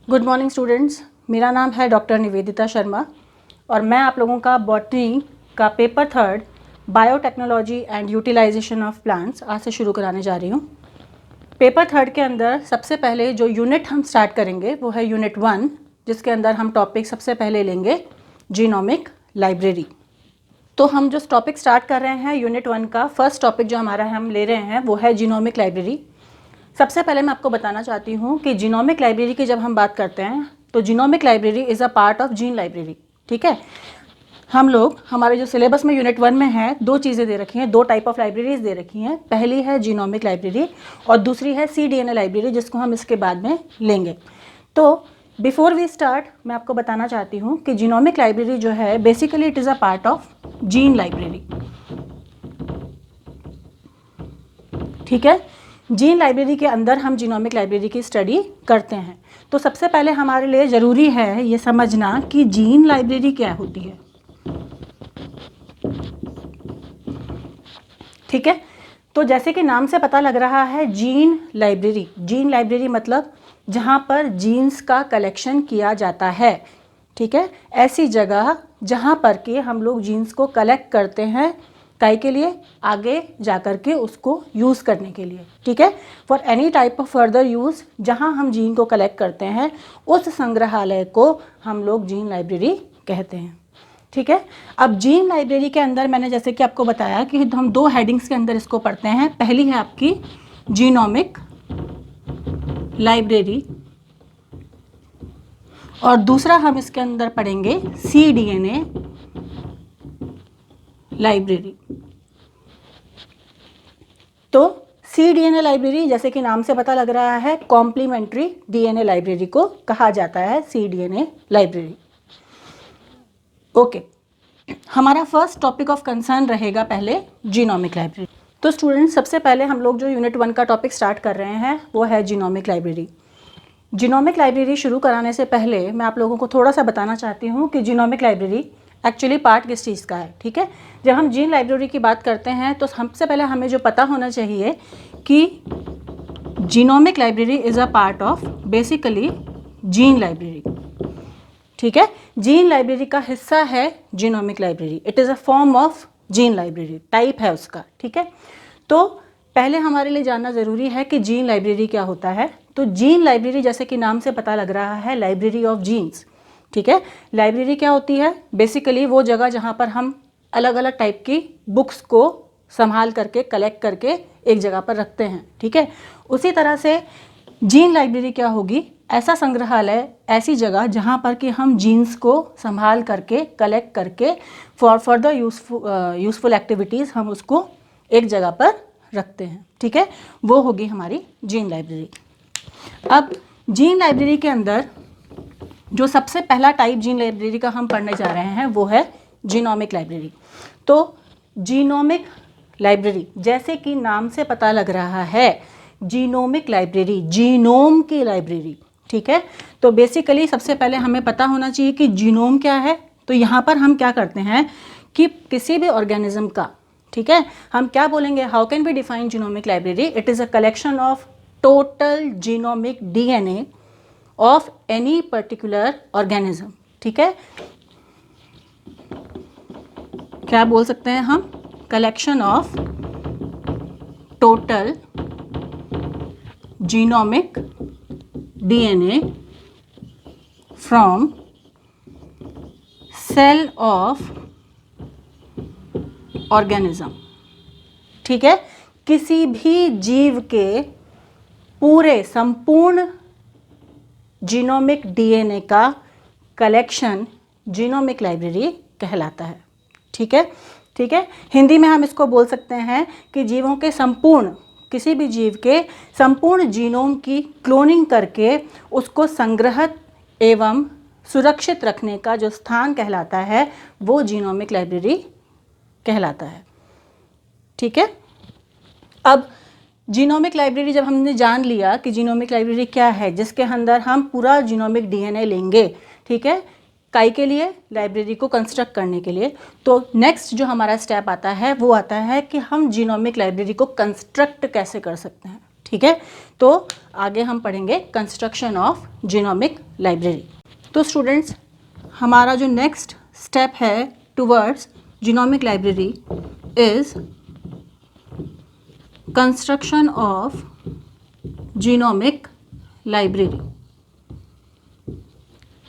Good morning students, मेरा नाम है डॉक्टर निवेदिता शर्मा और मैं आप लोगों का बॉटनी का paper 3 biotechnology and utilisation of plants आज से शुरू कराने जा रही हूँ। पेपर 3 के अंदर सबसे पहले जो यूनिट हम स्टार्ट करेंगे वो है यूनिट 1, जिसके अंदर हम टॉपिक सबसे पहले लेंगे जीनोमिक लाइब्रेरी। तो हम जो टॉपिक स्टार्ट कर रहे हैं यूनिट 1 का फर्स्ट टॉपिक जो हमारा हम ले रहे हैं वो है जीनोमिक लाइब्रेरी। सबसे पहले मैं आपको बताना चाहती हूँ कि जीनोमिक लाइब्रेरी की जब हम बात करते हैं तो genomic library is a part of gene library. ठीक है, हम लोग हमारे जो सिलेबस में यूनिट 1 में है दो चीज़ें दे रखी हैं, दो टाइप ऑफ लाइब्रेरीज दे रखी हैं। पहली है जीनोमिक लाइब्रेरी और दूसरी है cDNA लाइब्रेरी, जिसको हम इसके बाद में लेंगे। तो बिफोर वी स्टार्ट मैं आपको बताना चाहती हूँ कि जीनोमिक लाइब्रेरी जो है basically it is a part of gene library. ठीक है, जीन लाइब्रेरी के अंदर हम जीनोमिक लाइब्रेरी की स्टडी करते हैं। तो सबसे पहले हमारे लिए ज़रूरी है ये समझना कि जीन लाइब्रेरी क्या होती है। ठीक है, तो जैसे कि नाम से पता लग रहा है जीन लाइब्रेरी मतलब जहाँ पर जीन्स का कलेक्शन किया जाता है। ठीक है, ऐसी जगह जहाँ पर कि हम लोग जीन्स को कलेक्ट करते हैं काहे के लिए, आगे जाकर के उसको यूज़ करने के लिए। ठीक है, for any type of further use जहाँ हम जीन को कलेक्ट करते हैं उस संग्रहालय को हम लोग जीन लाइब्रेरी कहते हैं। ठीक है, अब जीन लाइब्रेरी के अंदर मैंने जैसे कि आपको बताया कि हम दो हेडिंग्स के अंदर इसको पढ़ते हैं। पहली है आपकी जीनोमिक लाइब्रेरी और दूसरा हम इसके अंदर पढ़ेंगे cDNA लाइब्रेरी। तो cDNA लाइब्रेरी जैसे कि नाम से पता लग रहा है कॉम्प्लीमेंट्री DNA लाइब्रेरी को कहा जाता है cDNA लाइब्रेरी। ओके, हमारा फर्स्ट टॉपिक ऑफ कंसर्न रहेगा पहले जीनोमिक लाइब्रेरी। तो स्टूडेंट्स सबसे पहले हम लोग जो यूनिट 1 का टॉपिक स्टार्ट कर रहे हैं वो है जीनोमिक लाइब्रेरी। जीनोमिक लाइब्रेरी शुरू कराने से पहले मैं आप लोगों को थोड़ा सा बताना चाहती हूँ कि जीनोमिक लाइब्रेरी एक्चुअली पार्ट किस चीज़ का है। ठीक है, जब हम जीन लाइब्रेरी की बात करते हैं तो सबसे पहले हमें जो पता होना चाहिए कि genomic library is a part of basically gene library. ठीक है, जीन लाइब्रेरी का हिस्सा है genomic library. It is a form of gene library, type है उसका। ठीक है, तो पहले हमारे लिए जानना ज़रूरी है कि जीन लाइब्रेरी क्या होता है। तो जीन लाइब्रेरी जैसे कि नाम से पता लग रहा है लाइब्रेरी ऑफ जीन्स। ठीक है, लाइब्रेरी क्या होती है, बेसिकली वो जगह जहाँ पर हम अलग अलग टाइप की बुक्स को संभाल करके कलेक्ट करके एक जगह पर रखते हैं। ठीक है, उसी तरह से जीन लाइब्रेरी क्या होगी, ऐसा संग्रहालय, ऐसी जगह जहाँ पर कि हम जीन्स को संभाल करके कलेक्ट करके फॉर फर्दर यूज़फुल एक्टिविटीज़ हम उसको एक जगह पर रखते हैं। ठीक है, वो होगी हमारी जीन लाइब्रेरी। अब जीन लाइब्रेरी के अंदर जो सबसे पहला टाइप जीन लाइब्रेरी का हम पढ़ने जा रहे हैं वो है जीनोमिक लाइब्रेरी। तो जीनोमिक लाइब्रेरी जैसे कि नाम से पता लग रहा है जीनोमिक लाइब्रेरी, जीनोम की लाइब्रेरी। ठीक है, तो बेसिकली सबसे पहले हमें पता होना चाहिए कि जीनोम क्या है। तो यहाँ पर हम क्या करते हैं कि किसी भी ऑर्गेनिज्म का, ठीक है, हम क्या बोलेंगे, how can we define genomic library, it is a collection of total genomic DNA of any particular organism. ठीक है, क्या बोल सकते हैं हम, collection of total genomic DNA from cell of organism. ठीक है, किसी भी जीव के पूरे संपूर्ण जीनोमिक DNA का कलेक्शन जीनोमिक लाइब्रेरी कहलाता है। ठीक है, ठीक है, हिंदी में हम इसको बोल सकते हैं कि जीवों के संपूर्ण, किसी भी जीव के संपूर्ण जीनोम की क्लोनिंग करके उसको संग्रहित एवं सुरक्षित रखने का जो स्थान कहलाता है वो जीनोमिक लाइब्रेरी कहलाता है। ठीक है, अब जीनोमिक लाइब्रेरी जब हमने जान लिया कि जीनोमिक लाइब्रेरी क्या है, जिसके अंदर हम पूरा जीनोमिक DNA लेंगे, ठीक है, काई के लिए, लाइब्रेरी को कंस्ट्रक्ट करने के लिए, तो नेक्स्ट जो हमारा स्टेप आता है वो आता है कि हम जीनोमिक लाइब्रेरी को कंस्ट्रक्ट कैसे कर सकते हैं। ठीक है, तो आगे हम पढ़ेंगे कंस्ट्रक्शन ऑफ जीनोमिक लाइब्रेरी। तो स्टूडेंट्स, हमारा जो नेक्स्ट स्टेप है towards genomic library is construction of genomic library.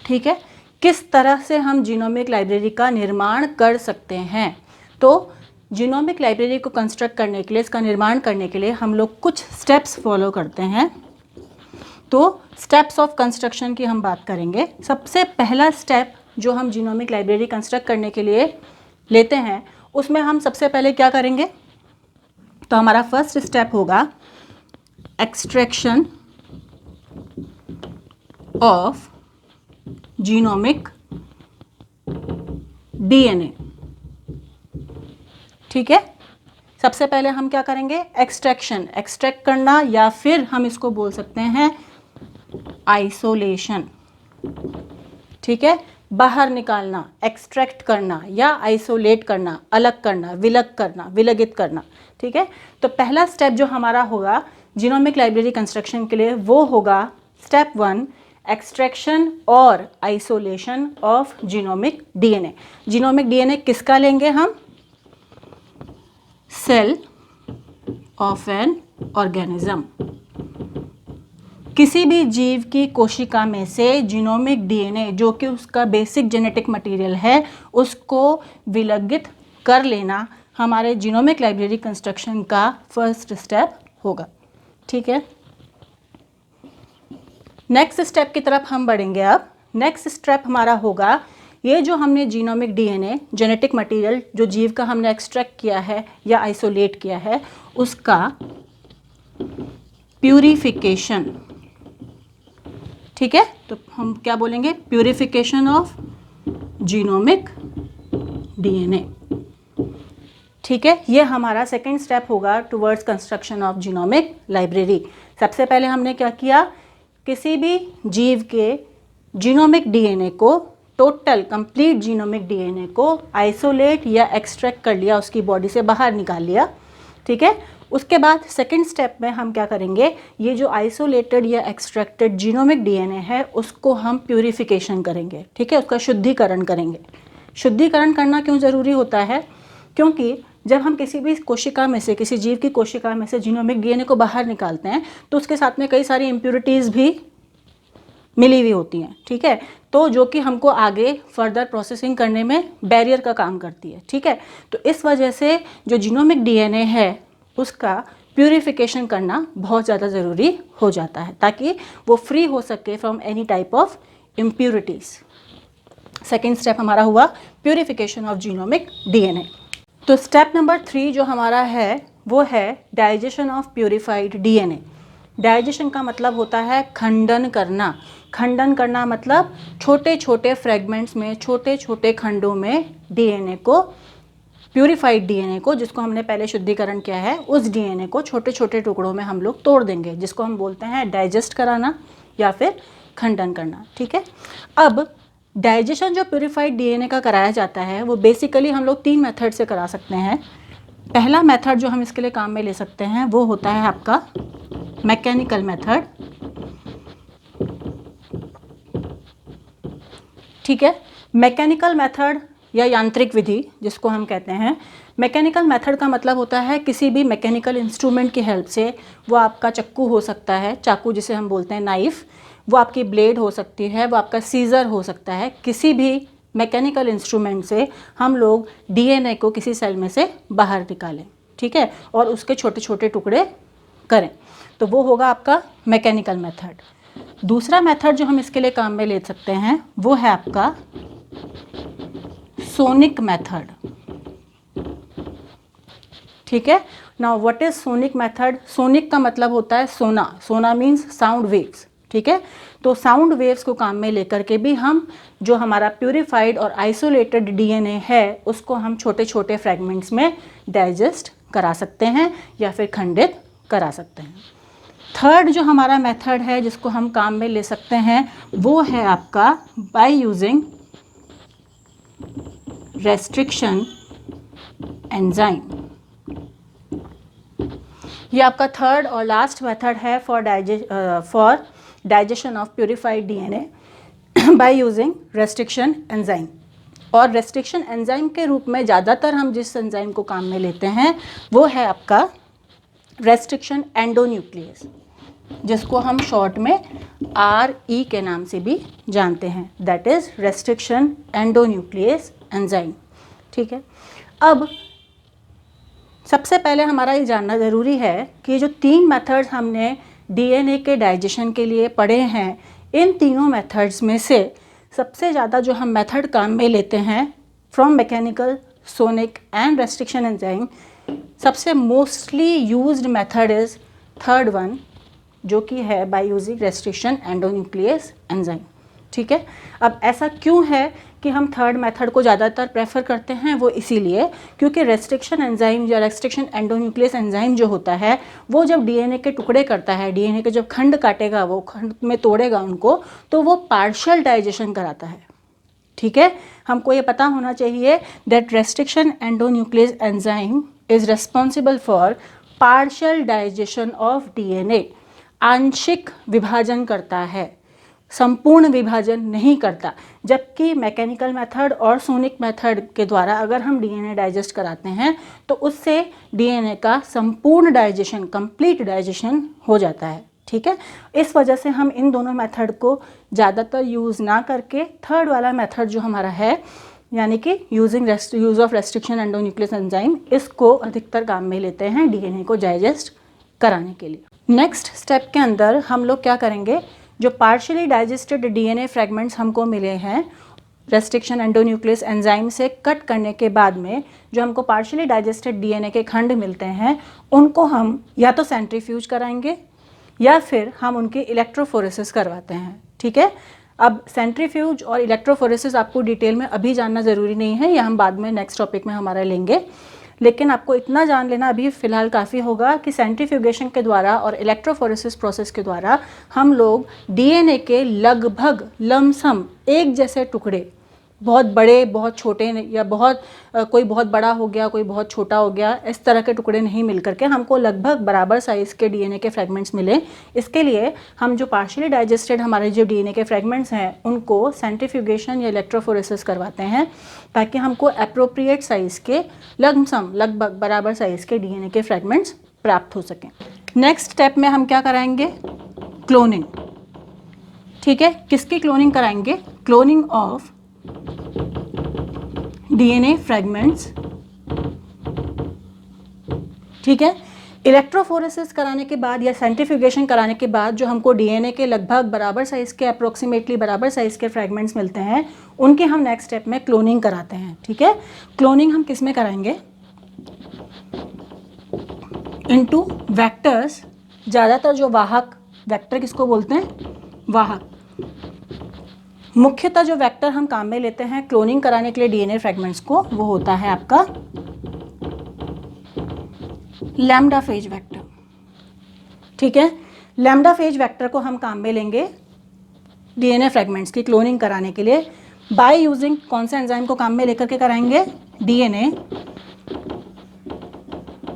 ठीक है, किस तरह से हम जीनोमिक लाइब्रेरी का निर्माण कर सकते हैं। तो जीनोमिक लाइब्रेरी को कंस्ट्रक्ट करने के लिए, इसका निर्माण करने के लिए हम लोग कुछ स्टेप्स फॉलो करते हैं। तो स्टेप्स ऑफ कंस्ट्रक्शन की हम बात करेंगे। सबसे पहला स्टेप जो हम जीनोमिक लाइब्रेरी कंस्ट्रक्ट करने के लिए लेते हैं, उसमें हम सबसे पहले क्या करेंगे, तो हमारा फर्स्ट स्टेप होगा एक्सट्रैक्शन ऑफ जीनोमिक डीएनए। ठीक है, सबसे पहले हम क्या करेंगे, एक्सट्रैक्ट करना, या फिर हम इसको बोल सकते हैं आइसोलेशन। ठीक है, बाहर निकालना, एक्सट्रैक्ट करना या आइसोलेट करना, अलग करना, विलगित करना। ठीक है, तो पहला स्टेप जो हमारा होगा जीनोमिक लाइब्रेरी कंस्ट्रक्शन के लिए वो होगा स्टेप 1, एक्सट्रैक्शन और isolation of genomic DNA. Genomic DNA किसका लेंगे हम, सेल ऑफ एन ऑर्गेनिज्म। किसी भी जीव की कोशिका में से जीनोमिक डीएनए जो कि उसका बेसिक जेनेटिक मटेरियल है उसको विलगित कर लेना हमारे जीनोमिक लाइब्रेरी कंस्ट्रक्शन का फर्स्ट स्टेप होगा। ठीक है, नेक्स्ट स्टेप की तरफ हम बढ़ेंगे। अब नेक्स्ट स्टेप हमारा होगा, ये जो हमने जीनोमिक डीएनए जेनेटिक मटेरियल जो जीव का हमने एक्सट्रैक्ट किया है या आइसोलेट किया है उसका प्यूरिफिकेशन। ठीक है, तो हम क्या बोलेंगे, प्यूरिफिकेशन ऑफ जीनोमिक डीएनए। ठीक है, ये हमारा सेकेंड स्टेप होगा towards construction of genomic library. सबसे पहले हमने क्या किया, किसी भी जीव के जीनोमिक डीएनए को, टोटल कंप्लीट जीनोमिक डीएनए को आइसोलेट या एक्सट्रैक्ट कर लिया, उसकी बॉडी से बाहर निकाल लिया। ठीक है, उसके बाद सेकेंड स्टेप में हम क्या करेंगे, ये जो आइसोलेटेड या एक्सट्रैक्टेड जीनोमिक डीएनए है उसको हम प्यूरिफिकेशन करेंगे। ठीक है, उसका शुद्धिकरण करेंगे। शुद्धिकरण करना क्यों ज़रूरी होता है, क्योंकि जब हम किसी भी कोशिका में से, किसी जीव की कोशिका में से जीनोमिक डीएनए को बाहर निकालते हैं तो उसके साथ में कई सारी इम्प्योरिटीज़ भी मिली हुई होती हैं। ठीक है, तो जो कि हमको आगे फर्दर प्रोसेसिंग करने में बैरियर का काम करती है। ठीक है, तो इस वजह से जो जीनोमिक डीएनए है उसका प्यूरिफिकेशन करना बहुत ज़्यादा ज़रूरी हो जाता है ताकि वो फ्री हो सके from any type of impurities. Second step हमारा हुआ प्यूरिफिकेशन ऑफ जीनोमिक डीएनए। तो स्टेप नंबर 3 जो हमारा है वो है digestion of purified DNA. Digestion का मतलब होता है खंडन करना। खंडन करना मतलब छोटे छोटे फ्रेगमेंट्स में, छोटे छोटे खंडों में डीएनए को, प्यूरिफाइड डीएनए को, जिसको हमने पहले शुद्धिकरण किया है, उस डीएनए को छोटे छोटे टुकड़ों में हम लोग तोड़ देंगे, जिसको हम बोलते हैं डाइजेस्ट कराना या फिर खंडन करना। ठीक है, अब डाइजेशन जो प्यूरिफाइड डीएनए का कराया जाता है वो बेसिकली हम लोग 3 मेथड से करा सकते हैं। पहला मेथड जो हम इसके लिए काम में ले सकते हैं वो होता है आपका मैकेनिकल मेथड। ठीक है, मैकेनिकल मेथड या यांत्रिक विधि जिसको हम कहते हैं। मैकेनिकल मेथड का मतलब होता है किसी भी मैकेनिकल इंस्ट्रूमेंट की हेल्प से, वो आपका चक्कू हो सकता है, चाकू जिसे हम बोलते हैं नाइफ, वो आपकी ब्लेड हो सकती है, वो आपका सीजर हो सकता है। किसी भी मैकेनिकल इंस्ट्रूमेंट से हम लोग डीएनए को किसी सेल में से बाहर निकालें। ठीक है, और उसके छोटे छोटे टुकड़े करें, तो वो होगा आपका मैकेनिकल मेथड। दूसरा मेथड जो हम इसके लिए काम में ले सकते हैं वो है आपका सोनिक मेथड। ठीक है, now what is sonic method. Sonic का मतलब होता है सोना। सोना मीन्स साउंड वेव्स। ठीक है, तो साउंड वेव्स को काम में लेकर के भी हम जो हमारा प्यूरिफाइड और आइसोलेटेड डीएनए है उसको हम छोटे छोटे फ्रेगमेंट्स में डाइजेस्ट करा सकते हैं या फिर खंडित करा सकते हैं। थर्ड जो हमारा मेथड है जिसको हम काम में ले सकते हैं वो है आपका बाय यूजिंग रेस्ट्रिक्शन एंजाइम। ये आपका थर्ड और लास्ट मेथड है for digestion of purified DNA by using restriction enzyme. और रेस्ट्रिक्शन एंजाइम के रूप में ज़्यादातर हम जिस एंजाइम को काम में लेते हैं वो है आपका रेस्ट्रिक्शन एंडोन्यूक्लियस, जिसको हम शॉर्ट में RE के नाम से भी जानते हैं, that is restriction endonuclease enzyme. ठीक है, अब सबसे पहले हमारा ये जानना ज़रूरी है कि जो 3 मेथड्स हमने डीएनए के डाइजेशन के लिए पढ़े हैं, इन तीनों मेथड्स में से सबसे ज़्यादा जो हम मेथड काम में लेते हैं from mechanical, sonic and restriction enzyme, सबसे mostly used method is third one, जो कि है by using restriction endonuclease enzyme. ठीक है, अब ऐसा क्यों है कि हम थर्ड मेथड को ज़्यादातर प्रेफर करते हैं? वो इसीलिए क्योंकि रेस्ट्रिक्शन एंजाइम या रेस्ट्रिक्शन एंडोन्यूक्लियस एंजाइम जो होता है वो जब डीएनए के टुकड़े करता है, डीएनए के जब खंड काटेगा, वो खंड में तोड़ेगा उनको, तो वो पार्शियल डाइजेशन कराता है। ठीक है, हमको ये पता होना चाहिए that restriction endonuclease enzyme is responsible for partial digestion of DNA. आंशिक विभाजन करता है, संपूर्ण विभाजन नहीं करता। जबकि मैकेनिकल मेथड और सोनिक मेथड के द्वारा अगर हम डीएनए डाइजेस्ट कराते हैं तो उससे डीएनए का संपूर्ण डाइजेशन, कंप्लीट डाइजेशन हो जाता है। ठीक है, इस वजह से हम इन दोनों मेथड को ज़्यादातर यूज़ ना करके थर्ड वाला मेथड जो हमारा है, यानी कि use of restriction endonuclease enzyme, इसको अधिकतर काम में लेते हैं डीएनए को डाइजेस्ट कराने के लिए। नेक्स्ट स्टेप के अंदर हम लोग क्या करेंगे, जो पार्शियली डाइजेस्टेड डीएनए फ्रेगमेंट्स हमको मिले हैं रेस्ट्रिक्शन एंडोन्यूक्लियस एंजाइम से कट करने के बाद में, जो हमको पार्शियली डाइजेस्टेड डीएनए के खंड मिलते हैं, उनको हम या तो सेंट्रीफ्यूज कराएंगे या फिर हम उनकी इलेक्ट्रोफोरेसिस करवाते हैं। ठीक है, अब सेंट्रीफ्यूज और इलेक्ट्रोफोरेसिस आपको डिटेल में अभी जानना ज़रूरी नहीं है, यह हम बाद में नेक्स्ट टॉपिक में हमारा लेंगे, लेकिन आपको इतना जान लेना अभी फ़िलहाल काफ़ी होगा कि सेंट्रीफ्यूगेशन के द्वारा और इलेक्ट्रोफोरेसिस प्रोसेस के द्वारा हम लोग डीएनए के लगभग लमसम एक जैसे टुकड़े, बहुत बड़े बहुत छोटे या कोई बहुत बड़ा हो गया, कोई बहुत छोटा हो गया, इस तरह के टुकड़े नहीं मिल करके हमको लगभग बराबर साइज़ के डीएनए के फ्रेगमेंट्स मिले। इसके लिए हम जो पार्शियली डाइजेस्टेड हमारे जो डीएनए के फ्रेगमेंट्स हैं उनको सेंट्रीफ्यूगेशन या इलेक्ट्रोफोरेसिस करवाते हैं, ताकि हमको अप्रोप्रिएट साइज़ के लगभग बराबर साइज़ के डीएनए के फ्रेगमेंट्स प्राप्त हो सकें। नेक्स्ट स्टेप में हम क्या कराएंगे, क्लोनिंग। ठीक है, किसकी क्लोनिंग कराएंगे? Cloning of DNA fragments. ठीक है, इलेक्ट्रोफोरेसिस कराने के बाद या सेंट्रीफ्यूगेशन कराने के बाद जो हमको डीएनए के लगभग बराबर साइज़ के, अप्रोक्सीमेटली बराबर साइज़ के फ्रेगमेंट्स मिलते हैं, उनके हम नेक्स्ट स्टेप में क्लोनिंग कराते हैं। ठीक है, क्लोनिंग हम किस में कराएंगे? Into vectors. ज़्यादातर जो वाहक, वेक्टर किसको बोलते हैं? वाहक। मुख्यतः जो वेक्टर हम काम में लेते हैं क्लोनिंग कराने के लिए डीएनए फ्रेगमेंट्स को, वो होता है आपका लैम्डा फेज वेक्टर। ठीक है, लैम्डा फेज वेक्टर को हम काम में लेंगे डीएनए फ्रेगमेंट्स की क्लोनिंग कराने के लिए बाय यूजिंग कौन से एंजाइम को काम में लेकर के कराएंगे? DNA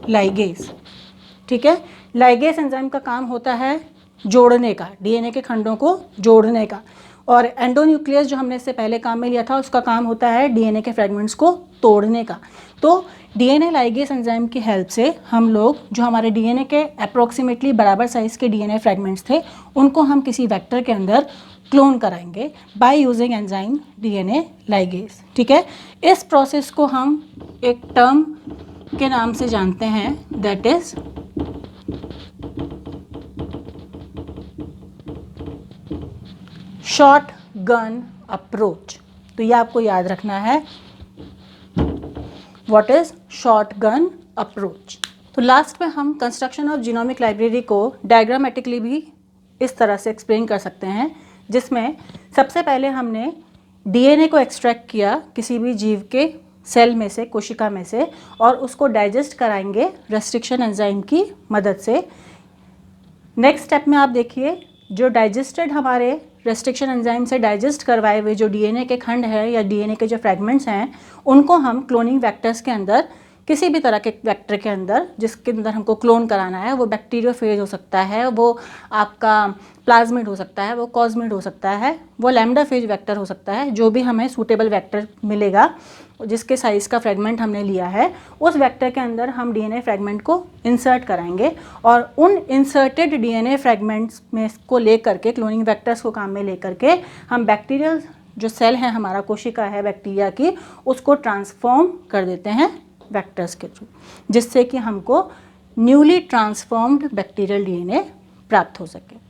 ligase. ठीक है, लाइगेज एंजाइम का काम होता है जोड़ने का, डीएनए के खंडों को जोड़ने का, और एंडोन्यूक्लियस जो हमने इससे पहले काम में लिया था उसका काम होता है डीएनए के फ्रेगमेंट्स को तोड़ने का। तो डीएनए लाइगेज एंजाइम की हेल्प से हम लोग जो हमारे डीएनए के अप्रोक्सीमेटली बराबर साइज़ के डीएनए फ्रेगमेंट्स थे उनको हम किसी वेक्टर के अंदर क्लोन कराएंगे by using enzyme DNA ligase. ठीक है, इस प्रोसेस को हम एक टर्म के नाम से जानते हैं, that is short gun approach. तो ये आपको याद रखना है, what is short gun approach. तो लास्ट में हम कंस्ट्रक्शन ऑफ जीनोमिक लाइब्रेरी को डायग्रामेटिकली भी इस तरह से एक्सप्लेन कर सकते हैं, जिसमें सबसे पहले हमने डीएनए को एक्सट्रैक्ट किया किसी भी जीव के सेल में से, कोशिका में से, और उसको डाइजेस्ट कराएंगे रेस्ट्रिक्शन एंजाइम की मदद से। नेक्स्ट स्टेप में आप देखिए, जो डाइजेस्टेड हमारे रेस्ट्रिक्शन एंजाइम से डाइजेस्ट करवाए हुए जो डीएनए के खंड है या डीएनए के जो फ्रेगमेंट्स हैं, उनको हम क्लोनिंग वेक्टर्स के अंदर किसी भी तरह के वेक्टर के अंदर जिसके अंदर हमको क्लोन कराना है, वो बैक्टीरियोफेज हो सकता है, वो आपका प्लाज्मिड हो सकता है, वो कॉस्मिड हो सकता है, वो लैम्डा फेज वेक्टर हो सकता है। जो भी हमें सूटेबल वेक्टर मिलेगा जिसके साइज़ का फ्रेगमेंट हमने लिया है, उस वेक्टर के अंदर हम डीएनए फ्रेगमेंट को इंसर्ट कराएंगे और उन इंसर्टेड डीएनए फ्रेगमेंट्स में को लेकर के, क्लोनिंग वेक्टर्स को काम में लेकर के, हम बैक्टीरियल जो सेल है, हमारा कोशिका है बैक्टीरिया की, उसको ट्रांसफॉर्म कर देते हैं वेक्टर्स के थ्रू, जिससे कि हमको न्यूली ट्रांसफॉर्म्ड बैक्टीरियल डीएनए प्राप्त हो सके।